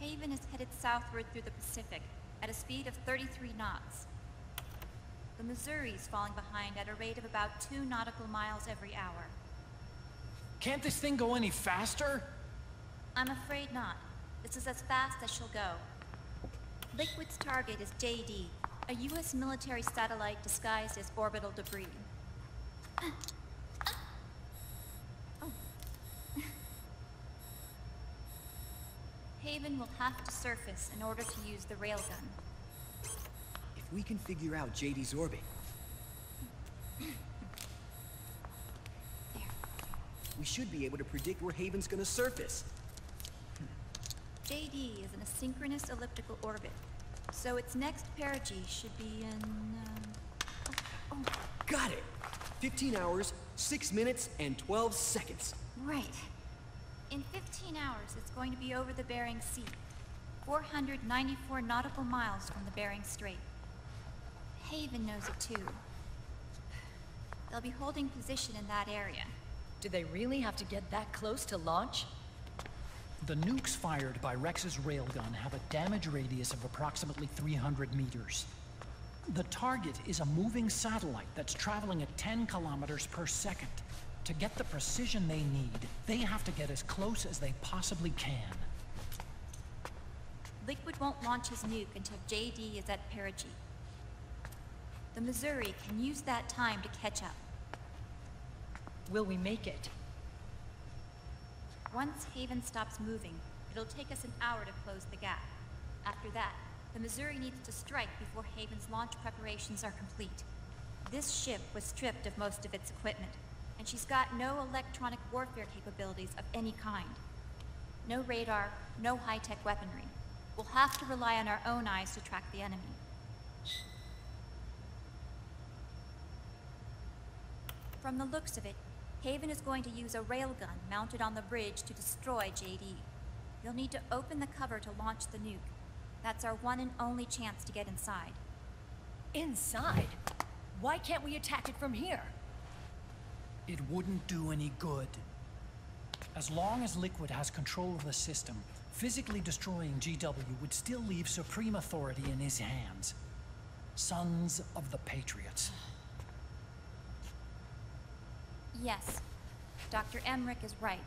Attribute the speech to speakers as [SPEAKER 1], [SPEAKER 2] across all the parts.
[SPEAKER 1] Haven is headed southward through the Pacific at a speed of 33 knots. The Missouri's falling behind at a rate of about 2 nautical miles every hour.
[SPEAKER 2] Can't this thing go any faster?
[SPEAKER 1] I'm afraid not. This is as fast as she'll go. Liquid's target is JD, a U.S. military satellite disguised as orbital debris. Haven will have to surface in order to use the railgun.
[SPEAKER 3] If we can figure out JD's orbit...
[SPEAKER 1] There.
[SPEAKER 3] We should be able to predict where Haven's gonna surface.
[SPEAKER 1] JD is in a synchronous elliptical orbit, so its next perigee should be in...
[SPEAKER 3] Got it! 15 hours, 6 minutes, and 12 seconds.
[SPEAKER 1] Right. In 15 hours, it's going to be over the Bering Sea, 494 nautical miles from the Bering Strait. Haven knows it too. They'll be holding position in that area.
[SPEAKER 4] Do they really have to get that close to launch?
[SPEAKER 2] The nukes fired by Rex's railgun have a damage radius of approximately 300 meters. The target is a moving satellite that's traveling at 10 kilometers per second. To get the precision they need, they have to get as close as they possibly can.
[SPEAKER 1] Liquid won't launch his nuke until JD is at perigee. The Missouri can use that time to catch up.
[SPEAKER 4] Will we make it?
[SPEAKER 1] Once Haven stops moving, it'll take us an hour to close the gap. After that, the Missouri needs to strike before Haven's launch preparations are complete. This ship was stripped of most of its equipment, and she's got no electronic warfare capabilities of any kind. No radar, no high-tech weaponry. We'll have to rely on our own eyes to track the enemy. From the looks of it, Haven is going to use a railgun mounted on the bridge to destroy JD. You'll need to open the cover to launch the nuke. That's our one and only chance to get inside.
[SPEAKER 4] Inside? Why can't we attack it from here?
[SPEAKER 2] It wouldn't do any good. As long as Liquid has control of the system, physically destroying GW would still leave supreme authority in his hands. Sons of the Patriots.
[SPEAKER 1] Yes, Dr. Emmerich is right.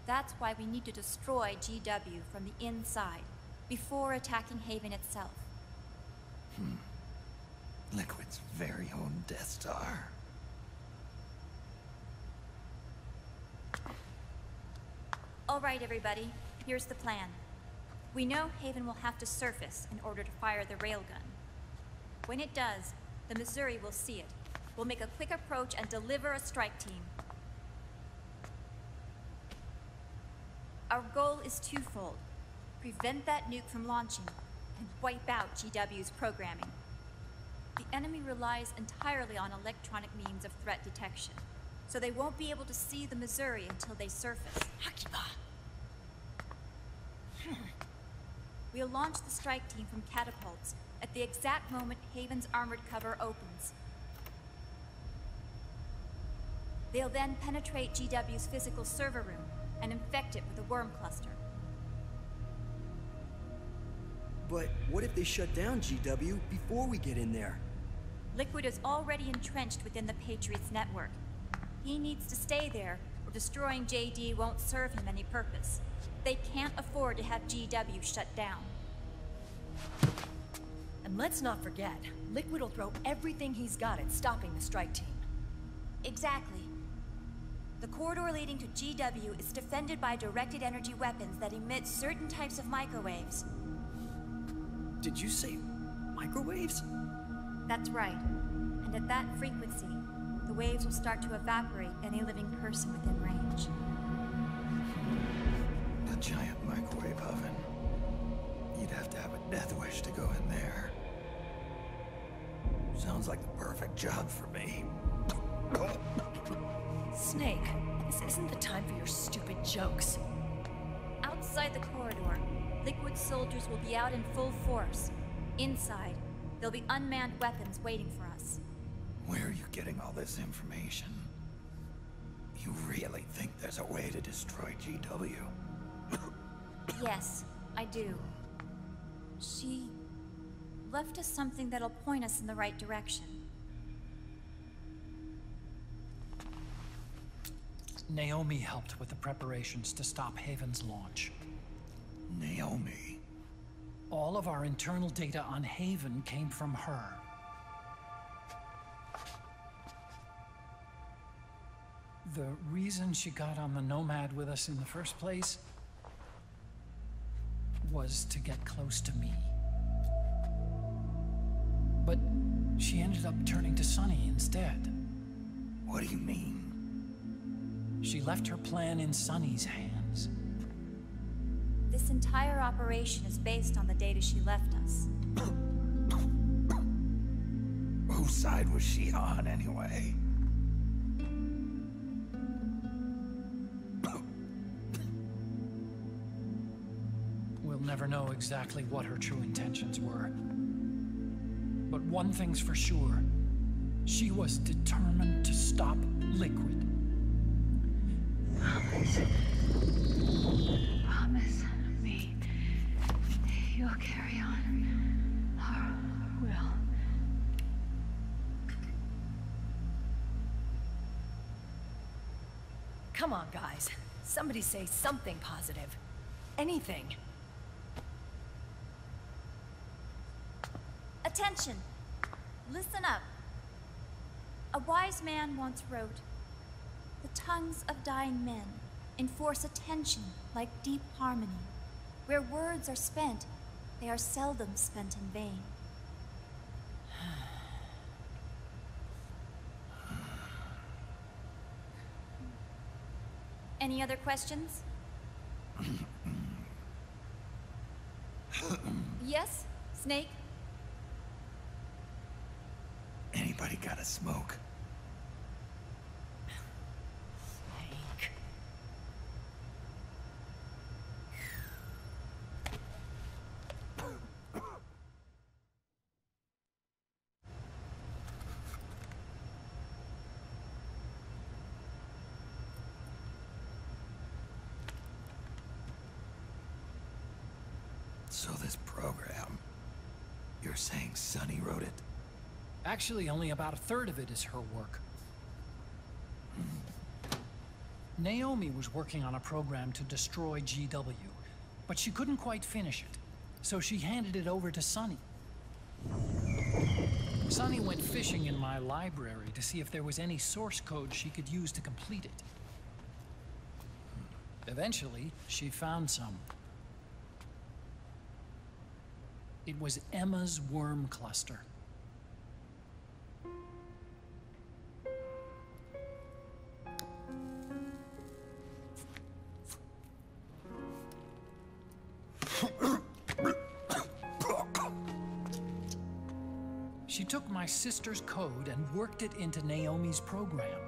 [SPEAKER 1] That's why we need to destroy GW from the inside, before attacking Haven itself.
[SPEAKER 5] Liquid's very own Death Star.
[SPEAKER 1] All right, everybody, here's the plan. We know Haven will have to surface in order to fire the railgun. When it does, the Missouri will see it. We'll make a quick approach and deliver a strike team. Our goal is twofold. Prevent that nuke from launching, and wipe out GW's programming. The enemy relies entirely on electronic means of threat detection, so they won't be able to see the Missouri until they surface. We'll launch the strike team from catapults at the exact moment Haven's armored cover opens. They'll then penetrate GW's physical server room and infect it with a worm cluster.
[SPEAKER 3] But what if they shut down GW before we get in there?
[SPEAKER 1] Liquid is already entrenched within the Patriots network. He needs to stay there, or destroying JD won't serve him any purpose. They can't afford to have GW shut down.
[SPEAKER 4] And let's not forget, Liquid will throw everything he's got at stopping the strike team.
[SPEAKER 1] Exactly. The corridor leading to GW is defended by directed energy weapons that emit certain types of microwaves.
[SPEAKER 3] Did you say microwaves?
[SPEAKER 1] That's right. And at that frequency, the waves will start to evaporate any living person within range.
[SPEAKER 5] A giant microwave oven. You'd have to have a death wish to go in there. Sounds like the perfect job for me.
[SPEAKER 4] Snake, this isn't the time for your stupid jokes.
[SPEAKER 1] Outside the corridor, Liquid soldiers will be out in full force. Inside, there'll be unmanned weapons waiting for us.
[SPEAKER 5] Where are you getting all this information? You really think there's a way to destroy GW?
[SPEAKER 1] Yes, I do. She left us something that'll point us in the right direction.
[SPEAKER 2] Naomi helped with the preparations to stop Haven's launch.
[SPEAKER 5] Naomi?
[SPEAKER 2] All of our internal data on Haven came from her. The reason she got on the Nomad with us in the first place was to get close to me. But she ended up turning to Sunny instead.
[SPEAKER 5] What do you mean?
[SPEAKER 2] She left her plan in Sunny's hands.
[SPEAKER 1] This entire operation is based on the data she left us.
[SPEAKER 5] Whose side was she on, anyway?
[SPEAKER 2] We'll never know exactly what her true intentions were. But one thing's for sure. She was determined to stop Liquid.
[SPEAKER 6] Promise me you'll carry on our will.
[SPEAKER 4] Come on, guys. Somebody say something positive. Anything.
[SPEAKER 1] Attention! Listen up. A wise man once wrote, "The tongues of dying men enforce attention like deep harmony. Where words are spent, they are seldom spent in vain." Any other questions? Yes, Snake?
[SPEAKER 5] Anybody got a smoke?
[SPEAKER 4] Snake.
[SPEAKER 5] So this program, you're saying Sunny wrote it?
[SPEAKER 2] Actually, only about a third of it is her work. Naomi was working on a program to destroy GW, but she couldn't quite finish it, so she handed it over to Sunny. Sunny went fishing in my library to see if there was any source code she could use to complete it. Eventually, she found some. It was Emma's worm cluster. She took my sister's code and worked it into Naomi's program.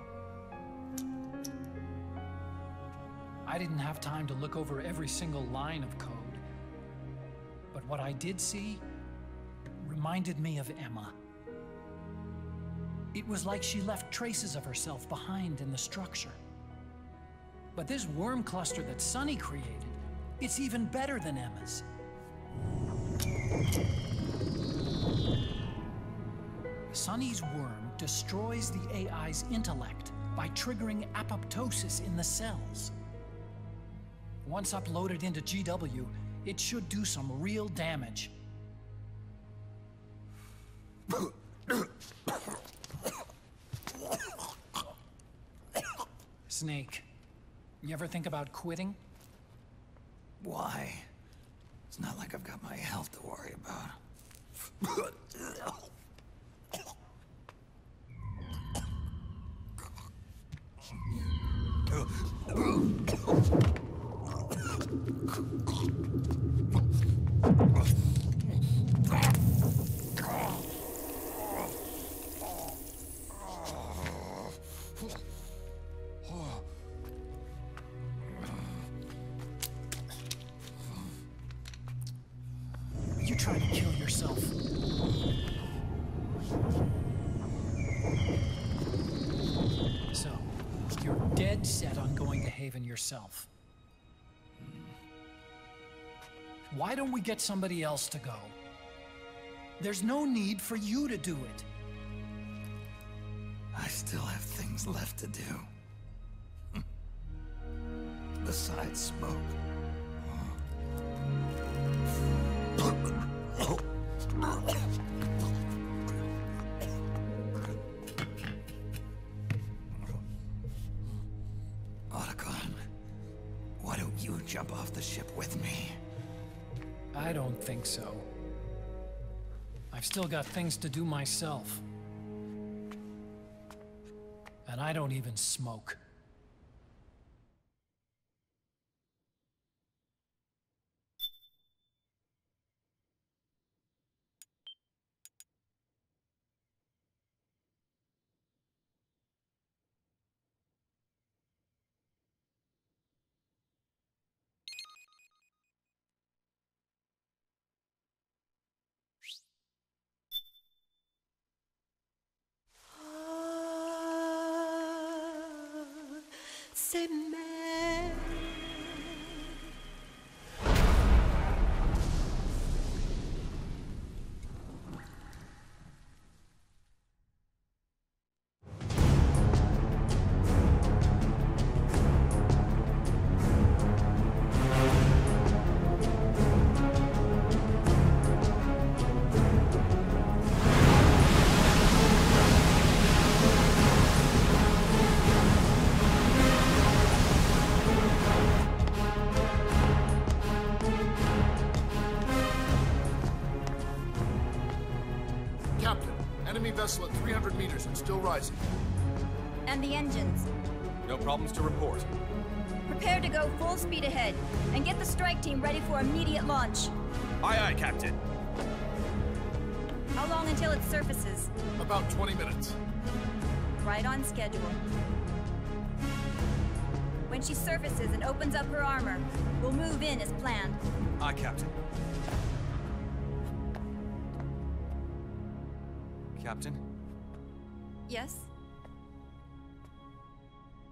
[SPEAKER 2] I didn't have time to look over every single line of code, but what I did see reminded me of Emma. It was like she left traces of herself behind in the structure. But this worm cluster that Sunny created, it's even better than Emma's. Sunny's worm destroys the AI's intellect by triggering apoptosis in the cells. Once uploaded into GW, it should do some real damage. Snake, you ever think about quitting?
[SPEAKER 5] Why? It's not like I've got my health to worry about.
[SPEAKER 2] You trying to kill yourself? So, you're dead set on going to Haven yourself. Why don't we get somebody else to go? There's no need for you to do it.
[SPEAKER 5] I still have things left to do. Besides smoke. Otacon, why don't you jump off the ship with me?
[SPEAKER 2] I don't think so. I've still got things to do myself. And I don't even smoke.
[SPEAKER 7] C'est mère.
[SPEAKER 8] Enemy vessel at 300 meters and still rising.
[SPEAKER 1] And the engines.
[SPEAKER 9] No problems to report.
[SPEAKER 1] Prepare to go full speed ahead, and get the strike team ready for immediate launch.
[SPEAKER 9] Aye, aye, Captain.
[SPEAKER 1] How long until it surfaces?
[SPEAKER 8] About 20 minutes.
[SPEAKER 1] Right on schedule. When she surfaces and opens up her armor, we'll move in as planned.
[SPEAKER 9] Aye, Captain. Captain?
[SPEAKER 1] Yes?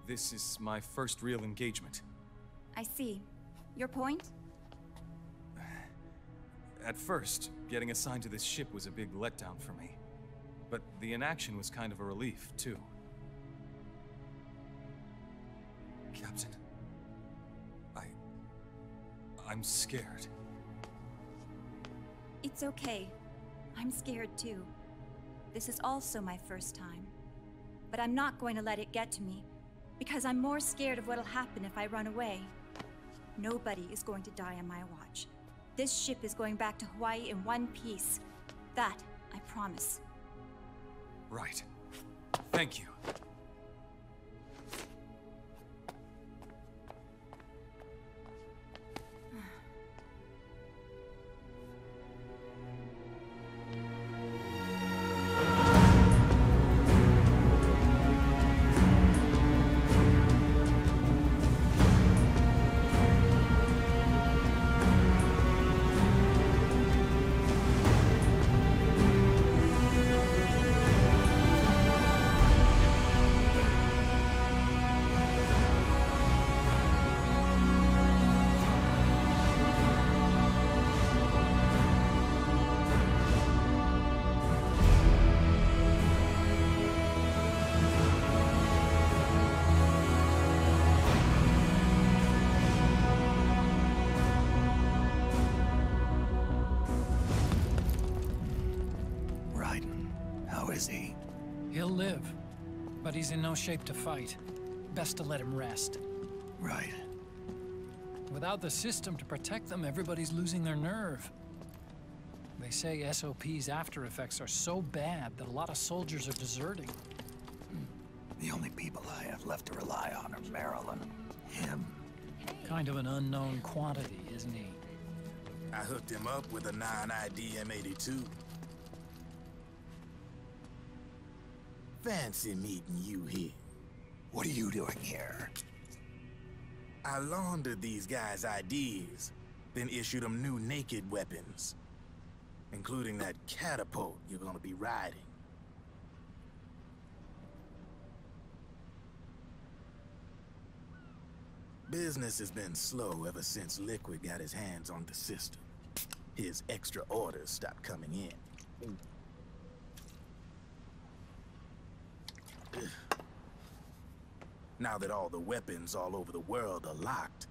[SPEAKER 9] This is my first real engagement.
[SPEAKER 1] I see. Your point?
[SPEAKER 9] At first, getting assigned to this ship was a big letdown for me. But the inaction was kind of a relief, too. Captain, I'm scared.
[SPEAKER 1] It's okay. I'm scared too. This is also my first time. But I'm not going to let it get to me, because I'm more scared of what'll happen if I run away. Nobody is going to die on my watch. This ship is going back to Hawaii in one piece. That, I promise.
[SPEAKER 9] Right. Thank you.
[SPEAKER 2] He'll live, but he's in no shape to fight. Best to let him rest.
[SPEAKER 5] Right.
[SPEAKER 2] Without the system to protect them, everybody's losing their nerve. They say SOP's after effects are so bad that a lot of soldiers are deserting.
[SPEAKER 5] The only people I have left to rely on are Marilyn, him.
[SPEAKER 2] Kind of an unknown quantity, isn't he?
[SPEAKER 10] I hooked him up with a 9ID M82. Fancy meeting you here.
[SPEAKER 5] What are you doing here?
[SPEAKER 10] I laundered these guys' IDs, then issued them new naked weapons, including that catapult you're gonna be riding. Business has been slow ever since Liquid got his hands on the system. his extra orders stopped coming in. Now that all the weapons all over the world are locked,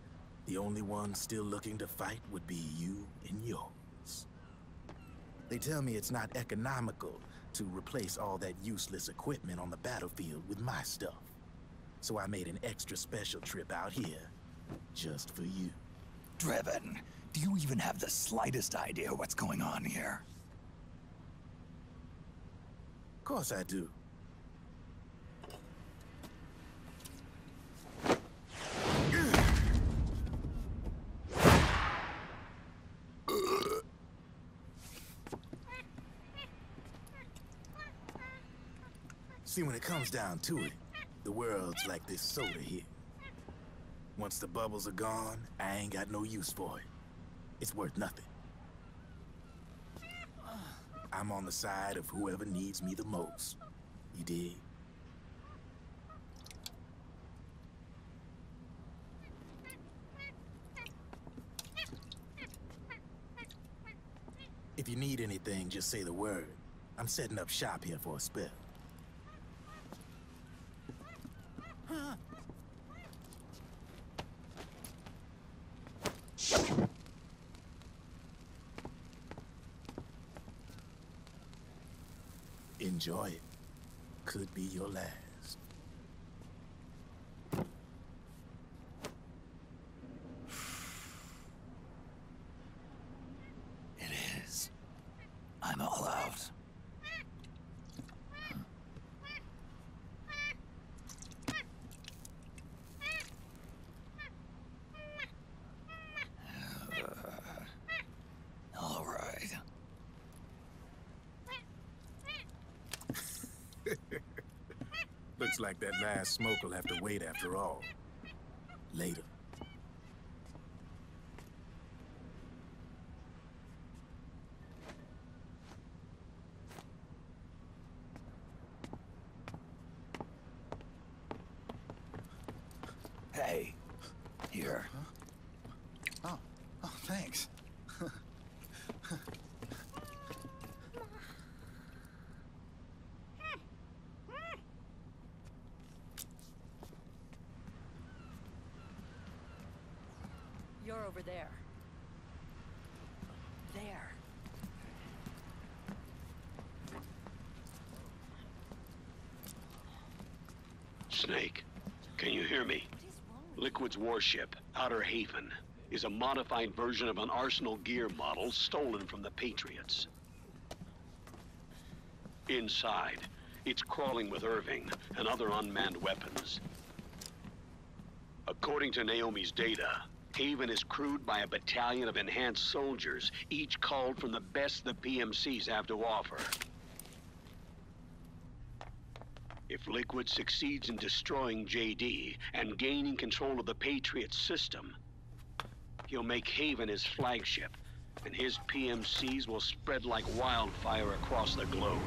[SPEAKER 10] the only ones still looking to fight would be you and yours. They tell me it's not economical to replace all that useless equipment on the battlefield with my stuff. So I made an extra special trip out here, just for you.
[SPEAKER 5] Draven, do you even have the slightest idea what's going on here?
[SPEAKER 10] Of course I do. See, when it comes down to it, the world's like this soda here. Once the bubbles are gone, I ain't got no use for it. It's worth nothing. I'm on the side of whoever needs me the most. You dig? If you need anything, just say the word. I'm setting up shop here for a spell. Enjoy it. Could be your last.
[SPEAKER 5] It is. I'm all out. All right.
[SPEAKER 10] Looks like that last smoke will have to wait after all. Later.
[SPEAKER 5] Hey, here.
[SPEAKER 11] Huh? Oh, thanks.
[SPEAKER 4] You're over there. There.
[SPEAKER 12] Snake, can you hear me? Liquid's warship, Outer Haven, is a modified version of an Arsenal gear model stolen from the Patriots. Inside, it's crawling with Irving and other unmanned weapons. According to Naomi's data, Haven is crewed by a battalion of enhanced soldiers, each called from the best the PMCs have to offer. If Liquid succeeds in destroying JD and gaining control of the Patriot system, he'll make Haven his flagship, and his PMCs will spread like wildfire across the globe.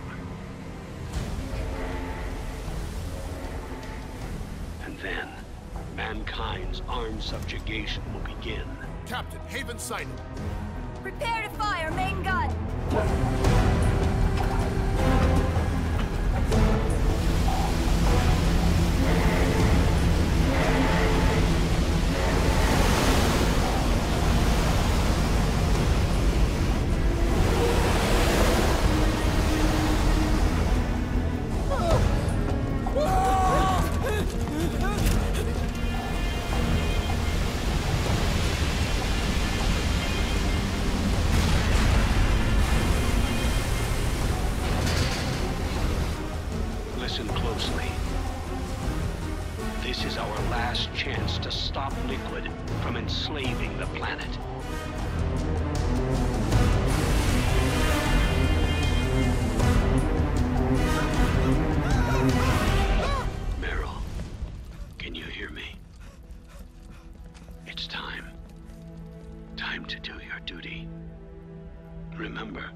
[SPEAKER 12] And then, mankind's armed subjugation will begin.
[SPEAKER 8] Captain, Haven sighted.
[SPEAKER 4] Prepare to fire, main gun!
[SPEAKER 12] Listen closely. This is our last chance to stop Liquid from enslaving the planet. Meryl, can you hear me? It's time. Time to do your duty. Remember,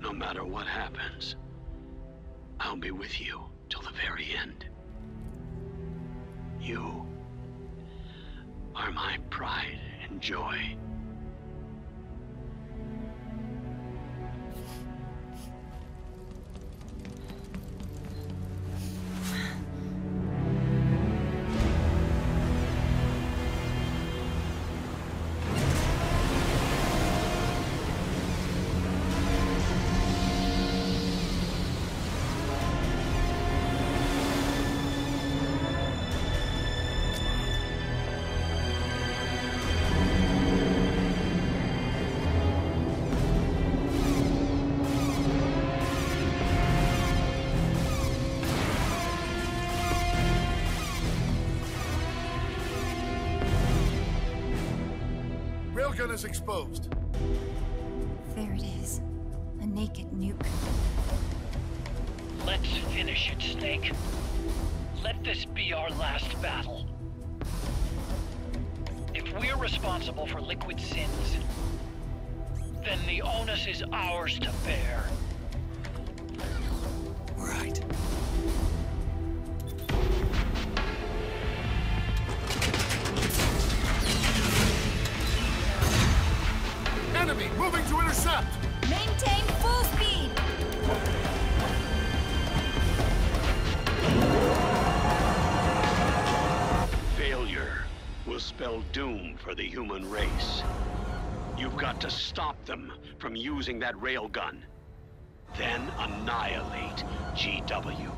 [SPEAKER 12] no matter what happens, I'll be with you till the very end. You are my pride and joy.
[SPEAKER 8] railgun is exposed.
[SPEAKER 1] There it is. A naked nuke.
[SPEAKER 13] Let's finish it, Snake. Let this be our last battle. If we're responsible for Liquid's sins, then the onus is ours to bear.
[SPEAKER 5] Right.
[SPEAKER 8] Enemy moving to intercept!
[SPEAKER 1] Maintain full speed!
[SPEAKER 12] Failure will spell doom for the human race. You've got to stop them from using that railgun. Then annihilate GW.